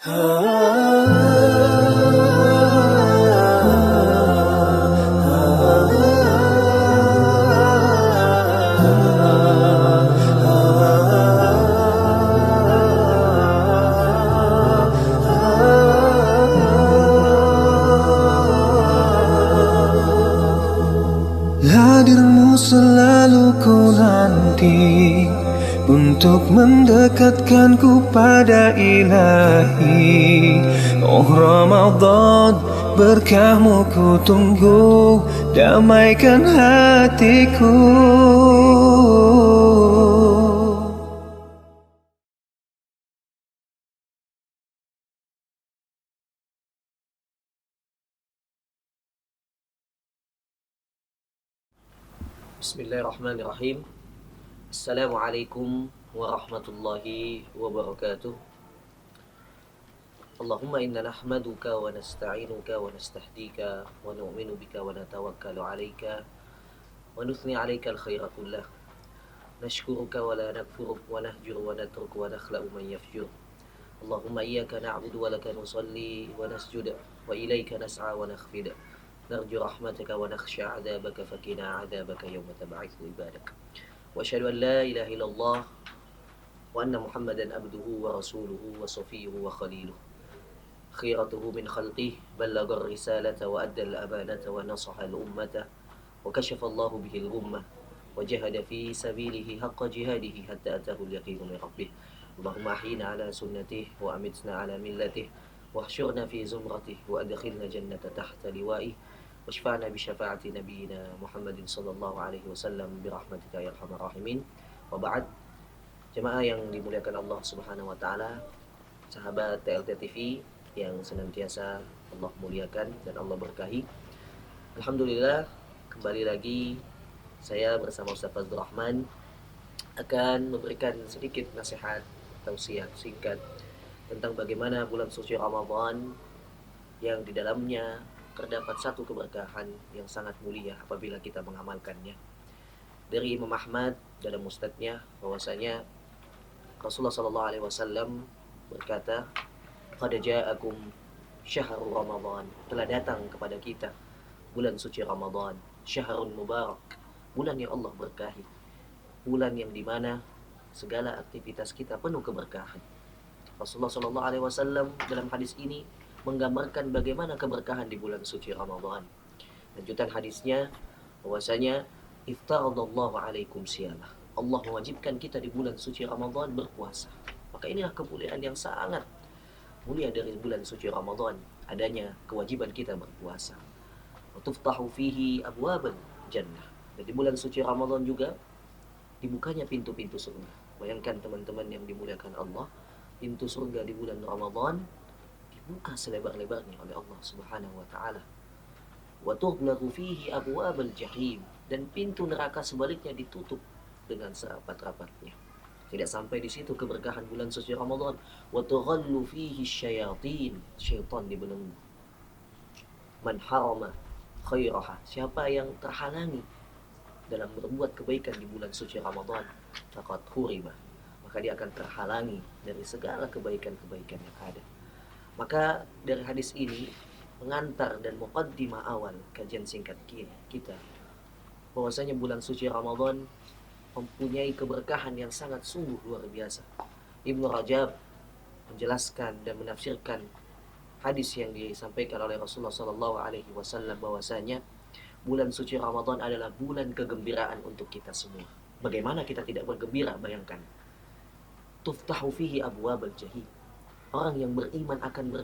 Hadirmu selalu ku nanti untuk mendekatkanku pada Ilahi. Oh Ramadan, berkahmu ku tunggu, damaikan hatiku. Bismillahirrahmanirrahim. Assalamualaikum warahmatullahi wabarakatuh. Allahumma inna nahmaduka wa nasta'inuka wa nastahdika wa nu'minu bika wa natawakkalu alayka wa nuthni alayka al-khaira kullah. Nashkuruka wa la nakfuruk wa nahjur wa natruk wa nakhla'u man yafjur. Allahumma iyyaka na'budu wa laka nusalli wa nasjud wa ilayka nas'a wa nakhfid. نرجو رحمتك ونخشى عذابك فقنا عذابك يوم تبعث عبادك وأشهد أن لا إله إلا الله وأن محمدا عبده ورسوله وصفيه وخليله خيرته من خلقه بلغ الرسالة وأدى الأمانة ونصح الأمة وكشف الله به الغمة وجهد في سبيله حق جهاده حتى أتاه اليقين من ربه اللهم أحينا على سنته وأمتنا على ملته واحشرنا في زمرته وأدخلنا جنة تحت لوائه واشفعنا بشفاعة نبينا محمد صلى الله عليه وسلم برحمتك يا أرحم الراحمين. Wa ba'd, jemaah yang dimuliakan Allah Subhanahu wa taala, sahabat TLT TV yang senantiasa Allah muliakan dan Allah berkahi. Alhamdulillah, kembali lagi saya bersama Ustaz Fazlur Rahman akan memberikan sedikit nasihat tausiah singkat tentang bagaimana bulan suci Ramadan yang di dalamnya terdapat satu keberkahan yang sangat mulia apabila kita mengamalkannya. Dari Imam Ahmad dalam musnadnya bahwasanya Rasulullah sallallahu alaihi wasallam berkata, "Qad ja'akum syahrul Ramadan." Telah datang kepada kita bulan suci Ramadan, syahrun mubarak, bulan yang Allah berkahi, bulan yang dimana segala aktivitas kita penuh keberkahan. Rasulullah sallallahu alaihi wasallam dalam hadis ini menggambarkan bagaimana keberkahan di bulan suci Ramadan. Lanjutan hadisnya bahwasanya iftaradallahu alaikum siyamah. Allah mewajibkan kita di bulan suci Ramadan berpuasa. Maka inilah kemuliaan yang sangat mulia dari bulan suci Ramadan, adanya kewajiban kita berpuasa. Wa tuftahu fihi abwabal jannah. Dan di bulan suci Ramadan juga dibukanya pintu-pintu surga. Bayangkan teman-teman yang dimuliakan Allah, pintu surga di bulan Ramadan dibuka selebar-lebarnya oleh Allah Subhanahu wa taala. Wa tughlaqu fihi abwabal jahim, dan pintu neraka sebaliknya ditutup dengan serapat-rapatnya. Tidak sampai di situ keberkahan bulan suci Ramadan. Wa tughallu fihi syayatin, syaitan dibelenggu. Man harama khairaha, siapa yang terhalangi dalam berbuat kebaikan di bulan suci Ramadan, faqad hurima, maka dia akan terhalangi dari segala kebaikan-kebaikan yang ada. Maka dari hadis ini mengantar dan muqaddimah awal kajian singkat kita bahwasanya bulan suci Ramadan mempunyai keberkahan yang sangat sungguh luar biasa. Ibnu Rajab menjelaskan dan menafsirkan hadis yang disampaikan oleh Rasulullah sallallahu alaihi wasallam bahwasanya bulan suci Ramadan adalah bulan kegembiraan untuk kita semua. Bagaimana kita tidak bergembira? Bayangkan. Tuftahu fihi abwabal jahim. Orang yang beriman akan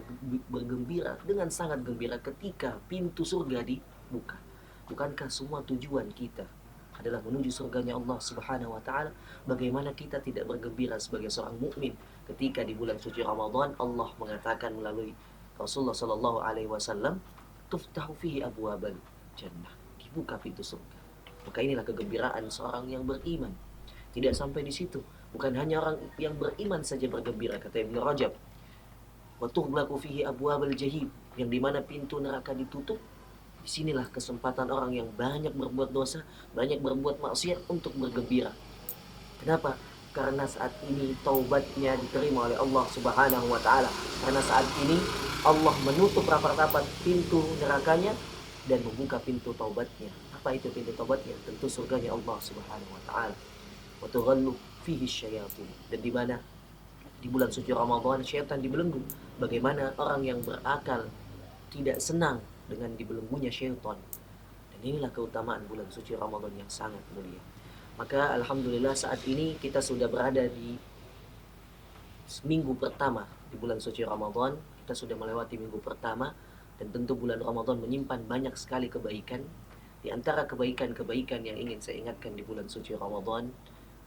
bergembira dengan sangat gembira ketika pintu surga dibuka. Bukankah semua tujuan kita adalah menuju surganya Allah Subhanahu wa taala? Bagaimana kita tidak bergembira sebagai seorang mukmin ketika di bulan suci Ramadan Allah mengatakan melalui Rasulullah sallallahu alaihi wasallam, "Tuftahu fihi abwabal jannah." Dibuka pintu surga. Maka inilah kegembiraan seorang yang beriman. Tidak sampai di situ. Bukan hanya orang yang beriman saja bergembira, kata Ibnu Rajab. Wa tughlaqu fihi abwabal jahim, yang dimana pintu neraka ditutup. Disinilah kesempatan orang yang banyak berbuat dosa, banyak berbuat maksiat untuk bergembira. Kenapa? karena saat ini taubatnya diterima oleh Allah Subhanahu wa taala. Karena saat ini Allah menutup rapat-rapat pintu nerakanya dan membuka pintu taubatnya. Apa itu pintu taubatnya? Tentu surganya Allah Subhanahu wa taala. Wa tughallu fihi syayatin. Dan di mana di bulan suci Ramadan syaitan dibelenggu. Bagaimana orang yang berakal tidak senang dengan dibelenggunya syaitan. Dan inilah keutamaan bulan suci Ramadan yang sangat mulia. Maka alhamdulillah saat ini kita sudah berada di minggu pertama di bulan suci Ramadan. Kita sudah melewati minggu pertama dan tentu bulan Ramadan menyimpan banyak sekali kebaikan. Di antara kebaikan-kebaikan yang ingin saya ingatkan di bulan suci Ramadan,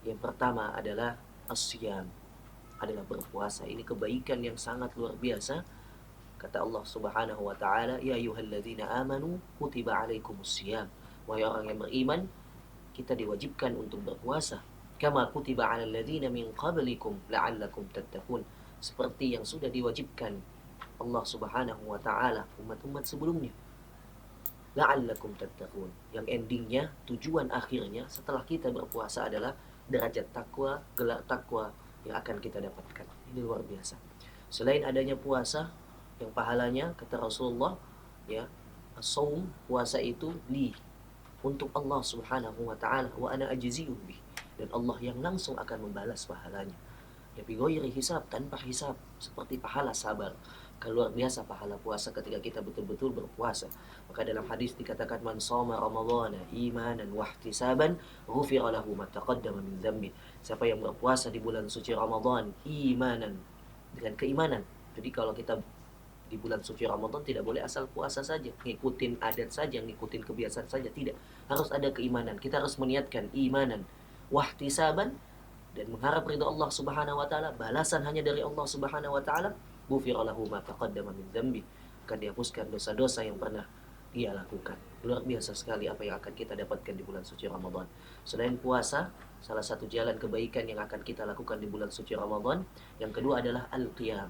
yang pertama adalah as-siyam, adalah berpuasa. Ini kebaikan yang sangat luar biasa. Kata Allah Subhanahu wa taala, "Ya ayyuhalladzina amanu kutiba alaikumus-siyam." Wahai orang yang beriman, kita diwajibkan untuk berpuasa. Kama kutiba 'alal ladzina min qablikum la'allakum tattaqun. Seperti yang sudah diwajibkan Allah Subhanahu wa taala umat-umat sebelumnya. La'allakum tattaqun. Yang endingnya, tujuan akhirnya setelah kita berpuasa adalah derajat takwa, gelar takwa yang akan kita dapatkan. Ini luar biasa. Selain adanya puasa yang pahalanya kata Rasulullah, ya, as-shaum, puasa itu li, untuk Allah Subhanahu wa taala, wa ana ajzi'u bih, dan Allah yang langsung akan membalas pahalanya. Ya bighairi hisab, tanpa hisab, seperti pahala sabar. Luar biasa pahala puasa ketika kita betul-betul berpuasa. Maka dalam hadis dikatakan man shoma ramadhana imanan wa ihtisaban ghufira lahu ma taqaddama min dzambi. Siapa yang berpuasa di bulan suci Ramadan imanan, dengan keimanan. Jadi kalau kita di bulan suci Ramadan tidak boleh asal puasa saja, ngikutin adat saja, ngikutin kebiasaan saja, tidak. Harus ada keimanan. Kita harus meniatkan imanan wahtisaban, dan mengharap ridha Allah Subhanahu wa taala, balasan hanya dari Allah Subhanahu wa taala. Ghufira lahu ma taqaddama min dzambi, akan dihapuskan dosa-dosa yang pernah ia lakukan. Luar biasa sekali apa yang akan kita dapatkan di bulan suci Ramadan. Selain puasa, salah satu jalan kebaikan yang akan kita lakukan di bulan suci Ramadan, yang kedua adalah al-qiyam.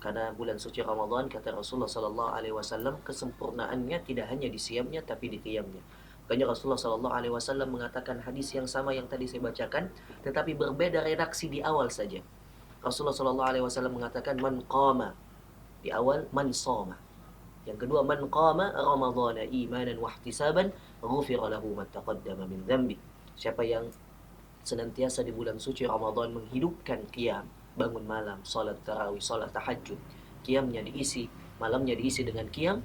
Karena bulan suci Ramadan, kata Rasulullah sallallahu alaihi wasallam, kesempurnaannya tidak hanya di siamnya tapi di qiyamnya. Makanya Rasulullah sallallahu alaihi wasallam mengatakan hadis yang sama yang tadi saya bacakan, tetapi berbeda redaksi di awal saja. Rasulullah sallallahu alaihi wasallam mengatakan man qama, di awal man shoma. Yang kedua man qama ramadhana imanan wa ihtisaban ghufira lahu ma taqaddama min dzambi. Siapa yang senantiasa di bulan suci Ramadan menghidupkan qiyam, bangun malam, salat tarawih, salat tahajud, qiyamnya diisi, malamnya diisi dengan qiyam,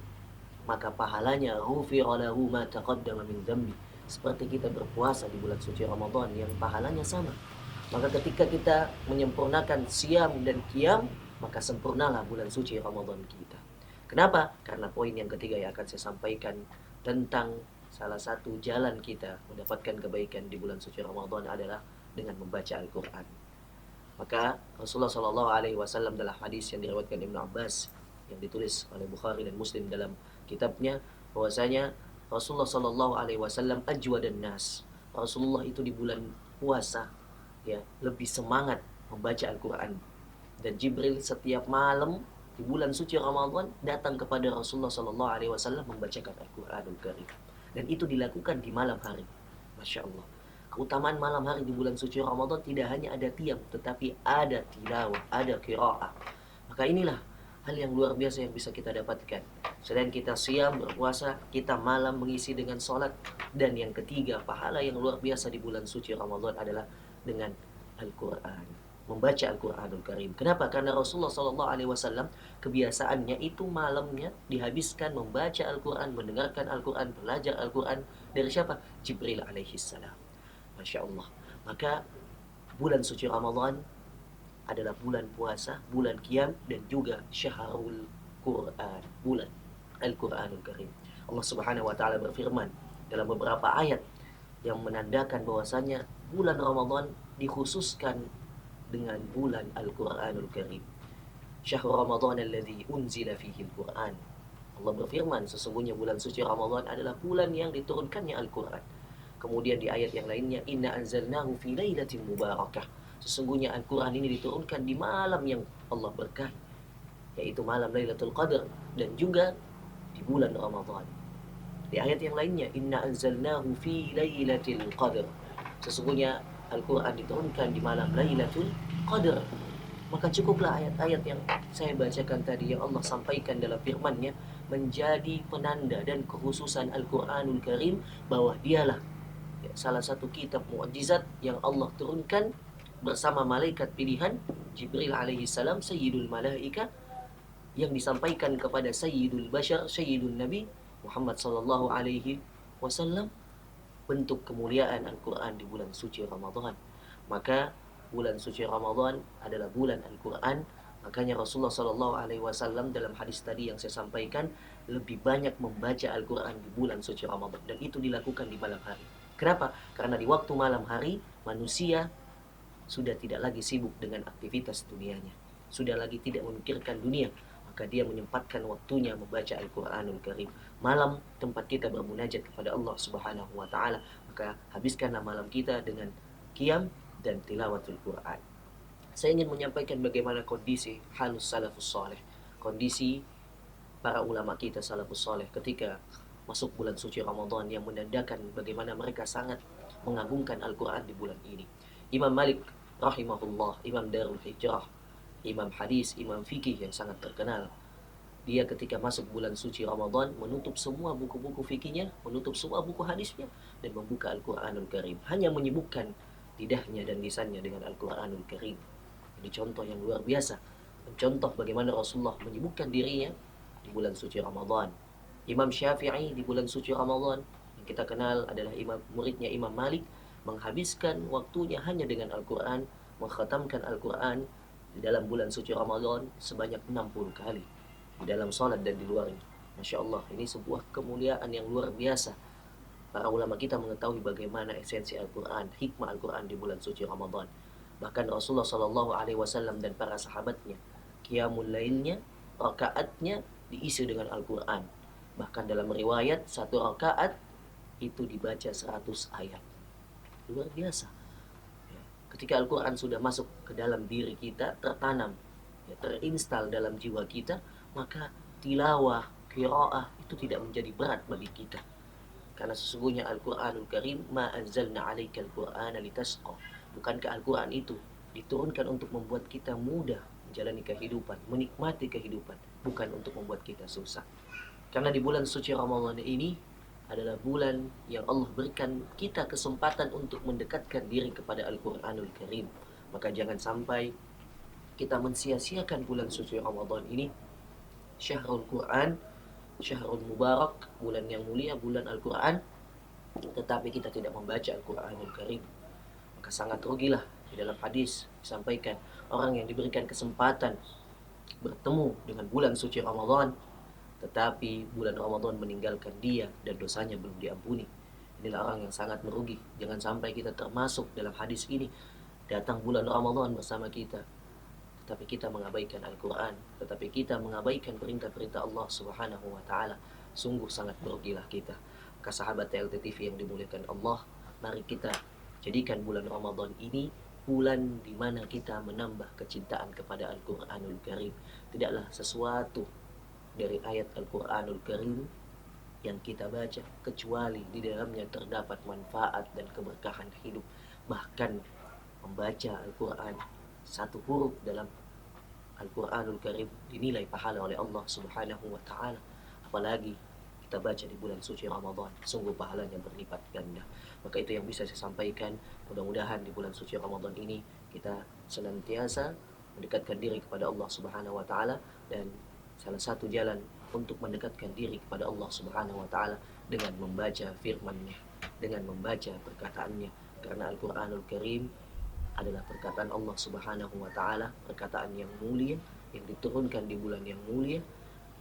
maka pahalanya ghufira lahu ma taqaddama min dzambi. Seperti kita berpuasa di bulan suci Ramadan yang pahalanya sama. Maka ketika kita menyempurnakan siam dan qiyam, maka sempurnalah bulan suci Ramadan kita. Kenapa? Karena poin yang ketiga yang akan saya sampaikan tentang salah satu jalan kita mendapatkan kebaikan di bulan suci Ramadan adalah dengan membaca Al-Quran. Maka Rasulullah Shallallahu Alaihi Wasallam dalam hadis yang diriwayatkan Ibnu Abbas yang ditulis oleh Bukhari dan Muslim dalam kitabnya, bahwasanya Rasulullah Shallallahu Alaihi Wasallam ajwadan nas. Rasulullah itu di bulan puasa, ya, lebih semangat membaca Al-Quran. Dan Jibril setiap malam di bulan suci Ramadan datang kepada Rasulullah Sallallahu Alaihi Wasallam membacakan Al-Quranul Karim. Dan itu dilakukan di malam hari. Masya Allah. Keutamaan malam hari di bulan suci Ramadan tidak hanya ada qiyam, tetapi ada tilawah, ada qiraah. Maka inilah hal yang luar biasa yang bisa kita dapatkan. Selain kita siam berpuasa, kita malam mengisi dengan sholat. Dan yang ketiga, pahala yang luar biasa di bulan suci Ramadan adalah dengan Al-Quran, membaca Al-Quranul Karim. Kenapa? Karena Rasulullah SAW kebiasaannya itu malamnya dihabiskan membaca Al-Quran, mendengarkan Al-Quran, belajar Al-Quran dari siapa? Jibril alaihissalam. Masya Allah. Maka bulan suci Ramadan adalah bulan puasa, bulan qiyam, dan juga syahrul Quran, bulan Al-Quranul Karim. Allah Subhanahu wa taala berfirman dalam beberapa ayat yang menandakan bahwasanya bulan Ramadan dikhususkan dengan bulan Al-Quranul Karim. Syahrul Ramadan alladzi unzila fihi Al-Quran. Allah berfirman, sesungguhnya bulan suci Ramadan adalah bulan yang diturunkannya Al-Quran. Kemudian di ayat yang lainnya, inna anzalnahu fi lailatin mubarakah. Sesungguhnya Al-Quran ini diturunkan di malam yang Allah berkahi, yaitu malam Lailatul Qadar, dan juga di bulan Ramadan. Di ayat yang lainnya, inna anzalnahu fi lailatul qadar. Sesungguhnya Al-Quran diturunkan di malam Lailatul Qadar. Maka cukuplah ayat-ayat yang saya bacakan tadi yang Allah sampaikan dalam firman-Nya menjadi penanda dan kekhususan Al-Quranul Karim bahwa dialah salah satu kitab mukjizat yang Allah turunkan bersama malaikat pilihan Jibril alaihi salam Sayyidul Malaika yang disampaikan kepada Sayyidul Bashar Sayyidul Nabi Muhammad sallallahu alaihi wasallam, bentuk kemuliaan Al-Quran di bulan suci Ramadan. Maka bulan suci Ramadan adalah bulan Al-Quran. Makanya Rasulullah Sallallahu Alaihi Wasallam dalam hadis tadi yang saya sampaikan lebih banyak membaca Al-Quran di bulan suci Ramadan, dan itu dilakukan di malam hari. Kenapa? Karena di waktu malam hari manusia sudah tidak lagi sibuk dengan aktivitas dunianya, sudah lagi tidak memikirkan dunia, maka dia menyempatkan waktunya membaca Al-Quranul Karim. Malam tempat kita bermunajat kepada Allah Subhanahu wa Ta'ala, maka habiskanlah malam kita dengan qiyam dan tilawatul Quran. Saya ingin menyampaikan bagaimana kondisi halus salafus saleh, kondisi para ulama kita salafus saleh ketika masuk bulan suci Ramadan, yang menandakan bagaimana mereka sangat mengagungkan Al-Quran di bulan ini. Imam Malik rahimahullah, Imam Darul Hijrah, Imam hadis, Imam fikih yang sangat terkenal, dia ketika masuk bulan suci Ramadan menutup semua buku-buku fikihnya, menutup semua buku hadisnya, dan membuka Al-Quranul Karim, hanya menyibukkan lidahnya dan lisannya dengan Al-Quranul Karim. Ini contoh yang luar biasa, contoh bagaimana Rasulullah menyibukkan dirinya di bulan suci Ramadan. Imam Syafi'i di bulan suci Ramadan yang kita kenal adalah muridnya Imam Malik, menghabiskan waktunya hanya dengan Al-Quran, mengkhatamkan Al-Quran di dalam bulan suci Ramadan sebanyak 60 kali di dalam salat dan di luarnya. Masya Allah, ini sebuah kemuliaan yang luar biasa. Para ulama kita mengetahui bagaimana esensi Al-Quran, hikmah Al-Quran di bulan suci Ramadan. Bahkan Rasulullah Sallallahu Alaihi Wasallam dan para sahabatnya, qiyamul lailnya, rakaatnya diisi dengan Al-Quran. Bahkan dalam riwayat satu rakaat itu dibaca 100 ayat. Luar biasa. Ketika Al-Quran sudah masuk ke dalam diri kita, tertanam, terinstal dalam jiwa kita, maka tilawah, qiraah itu tidak menjadi berat bagi kita. Karena sesungguhnya Al-Quranul Karim, ma anzalna 'alaikal Qur'ana litasqa. Bukankah Al-Quran itu diturunkan untuk membuat kita mudah menjalani kehidupan, menikmati kehidupan, bukan untuk membuat kita susah. Karena di bulan suci Ramadan ini adalah bulan yang Allah berikan kita kesempatan untuk mendekatkan diri kepada Al-Quranul Karim. Maka jangan sampai kita mensia-siakan bulan suci Ramadan ini. Syahrul Quran, Syahrul Mubarak, bulan yang mulia, bulan Al-Quran, tetapi kita tidak membaca Al-Quranul Karim. Maka sangat rugilah. Di dalam hadis disampaikan, orang yang diberikan kesempatan bertemu dengan bulan suci Ramadan, tetapi bulan Ramadan meninggalkan dia dan dosanya belum diampuni, inilah orang yang sangat merugi. Jangan sampai kita termasuk dalam hadis ini. Datang bulan Ramadan bersama kita, tetapi kita mengabaikan Al-Quran, tetapi kita mengabaikan perintah-perintah Allah Subhanahu wa Ta'ala. Sungguh sangat merugilah kita. Maka sahabat TLT TV yang dimuliakan Allah, mari kita jadikan bulan Ramadan ini bulan di mana kita menambah kecintaan kepada Al-Quranul Karim. Tidaklah sesuatu dari ayat Al-Quranul Karim yang kita baca kecuali di dalamnya terdapat manfaat dan keberkahan hidup. Bahkan membaca Al-Quran, satu huruf dalam Al-Quranul Karim dinilai pahala oleh Allah Subhanahu wa Ta'ala. Apalagi kita baca di bulan suci Ramadan, sungguh pahalanya berlipat ganda. Maka itu yang bisa saya sampaikan. Mudah-mudahan di bulan suci Ramadan ini kita senantiasa mendekatkan diri kepada Allah Subhanahu wa Ta'ala, dan salah satu jalan untuk mendekatkan diri kepada Allah Subhanahu wa Ta'ala dengan membaca firman-Nya, dengan membaca perkataannya. Karena Al-Quranul Karim adalah perkataan Allah Subhanahu wa Ta'ala, perkataan yang mulia, yang diturunkan di bulan yang mulia,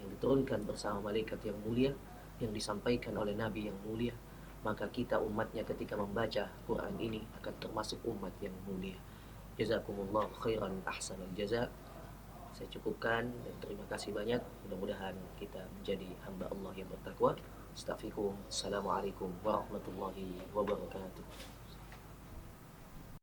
yang diturunkan bersama malaikat yang mulia, yang disampaikan oleh Nabi yang mulia. Maka kita umatnya ketika membaca Quran ini akan termasuk umat yang mulia. Jazakumullah khairan ahsanal jaza. Saya cukupkan dan terima kasih banyak. Mudah-mudahan kita menjadi hamba Allah yang bertakwa. Astaghfirullahaladzim. Assalamualaikum warahmatullahi wabarakatuh.